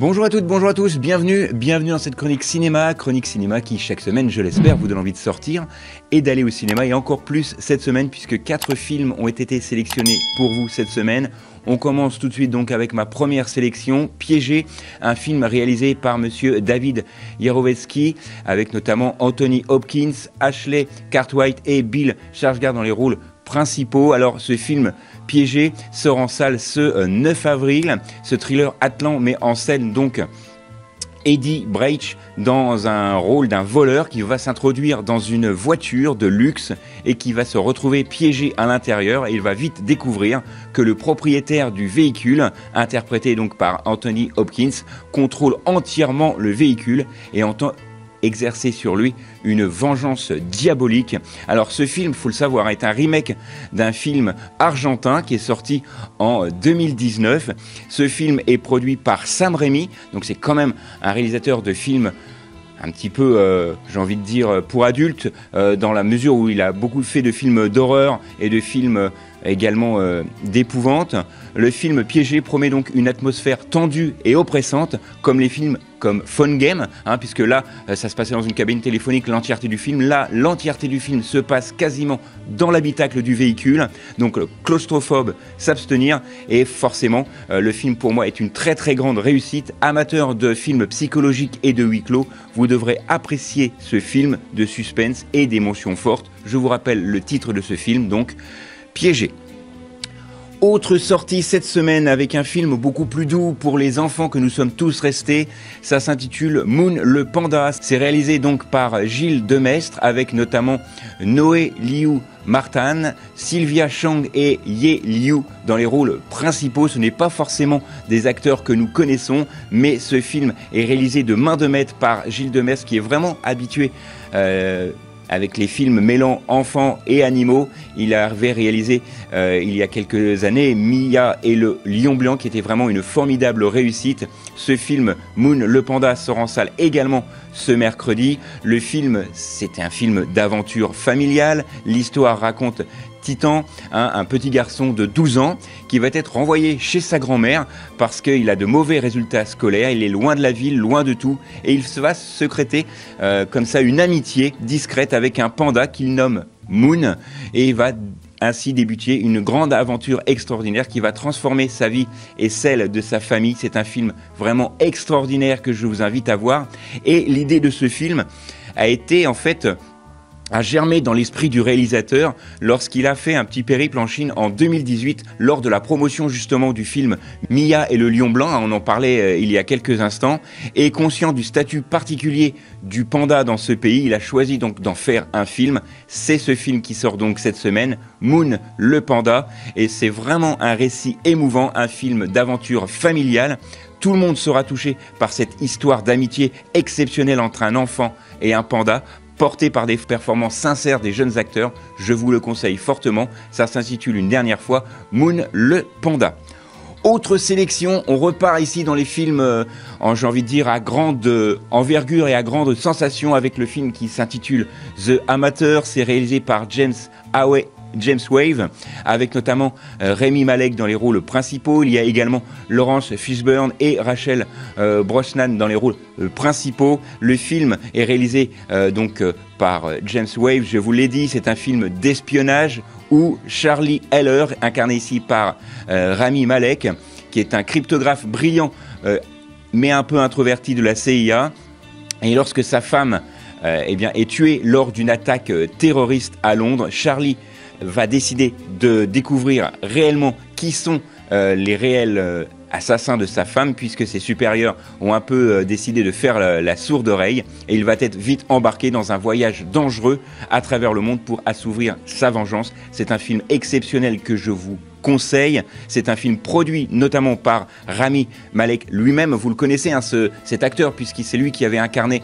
Bonjour à toutes, bonjour à tous, bienvenue dans cette chronique cinéma qui chaque semaine, je l'espère, vous donne envie de sortir et d'aller au cinéma, et encore plus cette semaine puisque 4 films ont été sélectionnés pour vous cette semaine. On commence tout de suite donc avec ma première sélection, Piégé, un film réalisé par monsieur David Yarovesky, avec notamment Anthony Hopkins, Ashley Cartwright et Bill Skarsgård dans les rôles principaux. Alors ce film Piégé sort en salle ce 9 avril. Ce thriller atlant met en scène donc Eddie Breach dans un rôle d'un voleur qui va s'introduire dans une voiture de luxe et qui va se retrouver piégé à l'intérieur, et il va vite découvrir que le propriétaire du véhicule, interprété donc par Anthony Hopkins, contrôle entièrement le véhicule et entend exercer sur lui une vengeance diabolique. Alors ce film, faut le savoir, est un remake d'un film argentin qui est sorti en 2019. Ce film est produit par Sam Raimi, donc c'est quand même un réalisateur de films un petit peu, j'ai envie de dire, pour adultes, dans la mesure où il a beaucoup fait de films d'horreur et de films également d'épouvante. Le film Piégé promet donc une atmosphère tendue et oppressante, comme les films comme Phone Game, puisque là, ça se passait dans une cabine téléphonique l'entièreté du film. Là, l'entièreté du film se passe quasiment dans l'habitacle du véhicule, donc claustrophobe, s'abstenir, et forcément, le film pour moi est une très très grande réussite. Amateur de films psychologiques et de huis clos, vous devrez apprécier ce film de suspense et d'émotions fortes. Je vous rappelle le titre de ce film, donc Piégé. Autre sortie cette semaine avec un film beaucoup plus doux pour les enfants que nous sommes tous restés. Ça s'intitule Moon le Panda. C'est réalisé donc par Gilles Demestre avec notamment Noé Liu Martin, Sylvia Chang et Ye Liu dans les rôles principaux. Ce n'est pas forcément des acteurs que nous connaissons, mais ce film est réalisé de main de maître par Gilles Demestre, qui est vraiment habitué avec les films mêlant enfants et animaux. Il avait réalisé il y a quelques années Mia et le Lion Blanc, qui était vraiment une formidable réussite. Ce film Moon le Panda sort en salle également ce mercredi. Le film, c'est un film d'aventure familiale. L'histoire raconte Titan, un petit garçon de 12 ans qui va être renvoyé chez sa grand-mère parce qu'il a de mauvais résultats scolaires, il est loin de la ville, loin de tout, et il va secréter comme ça une amitié discrète avec un panda qu'il nomme Moon, et il va ainsi débuter une grande aventure extraordinaire qui va transformer sa vie et celle de sa famille. C'est un film vraiment extraordinaire que je vous invite à voir, et l'idée de ce film a été en fait a germé dans l'esprit du réalisateur lorsqu'il a fait un petit périple en Chine en 2018 lors de la promotion justement du film Mia et le Lion Blanc. On en parlait il y a quelques instants. Et conscient du statut particulier du panda dans ce pays, il a choisi donc d'en faire un film. C'est ce film qui sort donc cette semaine, Moon le Panda, et c'est vraiment un récit émouvant, un film d'aventure familiale. Tout le monde sera touché par cette histoire d'amitié exceptionnelle entre un enfant et un panda, porté par des performances sincères des jeunes acteurs. Je vous le conseille fortement. Ça s'intitule une dernière fois Moon le Panda. Autre sélection, on repart ici dans les films, j'ai envie de dire, à grande envergure et à grande sensation, avec le film qui s'intitule The Amateur. C'est réalisé par James Wave, avec notamment Rami Malek dans les rôles principaux. Il y a également Laurence Fishburne et Rachel Brosnan dans les rôles principaux. Le film est réalisé par James Wave, je vous l'ai dit, c'est un film d'espionnage où Charlie Heller, incarné ici par Rami Malek, qui est un cryptographe brillant mais un peu introverti de la CIA, et lorsque sa femme est tuée lors d'une attaque terroriste à Londres, Charlie va décider de découvrir réellement qui sont les réels assassins de sa femme, puisque ses supérieurs ont un peu décidé de faire la sourde oreille, et il va être vite embarqué dans un voyage dangereux à travers le monde pour assouvir sa vengeance. C'est un film exceptionnel que je vous conseille. C'est un film produit notamment par Rami Malek lui-même. Vous le connaissez, cet acteur, puisque c'est lui qui avait incarné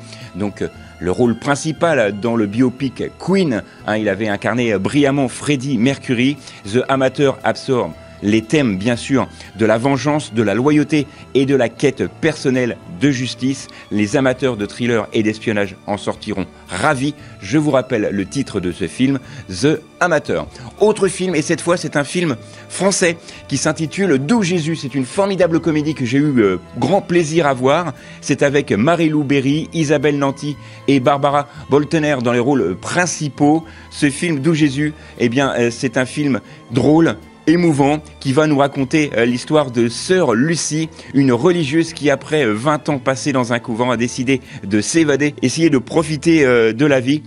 le rôle principal dans le biopic Queen. Il avait incarné brillamment Freddie Mercury. The Amateur absorbe les thèmes bien sûr de la vengeance, de la loyauté et de la quête personnelle de justice. Les amateurs de thriller et d'espionnage en sortiront ravis. Je vous rappelle le titre de ce film, The Amateur. Autre film, et cette fois c'est un film français qui s'intitule D'où Jésus. C'est une formidable comédie que j'ai eu grand plaisir à voir. C'est avec Marie-Lou Berry, Isabelle Nanty et Barbara Boltener dans les rôles principaux. Ce film D'où Jésus, eh bien c'est un film drôle, émouvant, qui va nous raconter l'histoire de sœur Lucie, une religieuse qui après 20 ans passés dans un couvent a décidé de s'évader, essayer de profiter de la vie.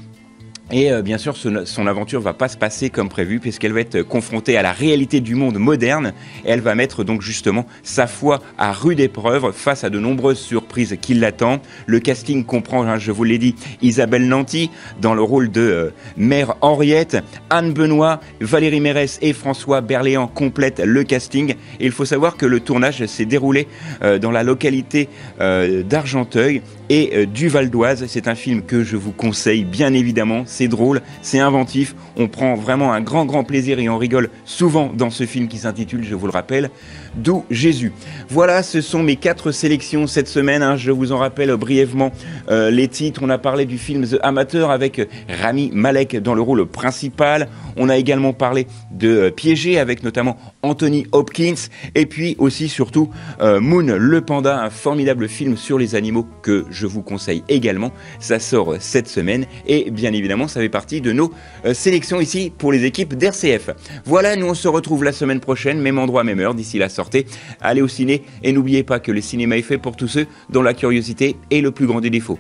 Et bien sûr, son aventure va pas se passer comme prévu puisqu'elle va être confrontée à la réalité du monde moderne et elle va mettre donc justement sa foi à rude épreuve face à de nombreuses surprises qui l'attendent. Le casting comprend, hein, je vous l'ai dit, Isabelle Nanty dans le rôle de Mère Henriette, Anne Benoît, Valérie Mérès et François Berléand complètent le casting. Et il faut savoir que le tournage s'est déroulé dans la localité d'Argenteuil et du Val d'Oise. C'est un film que je vous conseille bien évidemment. C'est drôle, c'est inventif, on prend vraiment un grand plaisir et on rigole souvent dans ce film qui s'intitule, je vous le rappelle, D'où Jésus. Voilà, ce sont mes 4 sélections cette semaine, hein. Je vous en rappelle brièvement les titres. On a parlé du film The Amateur avec Rami Malek dans le rôle principal. On a également parlé de Piégé avec notamment Anthony Hopkins et puis aussi surtout Moon le Panda, un formidable film sur les animaux que je vous conseille également. Ça sort cette semaine et bien évidemment ça fait partie de nos sélections ici pour les équipes d'RCF. Voilà, nous on se retrouve la semaine prochaine, même endroit, même heure. D'ici là, sortez, allez au ciné et n'oubliez pas que le cinéma est fait pour tous ceux dont la curiosité est le plus grand des défauts.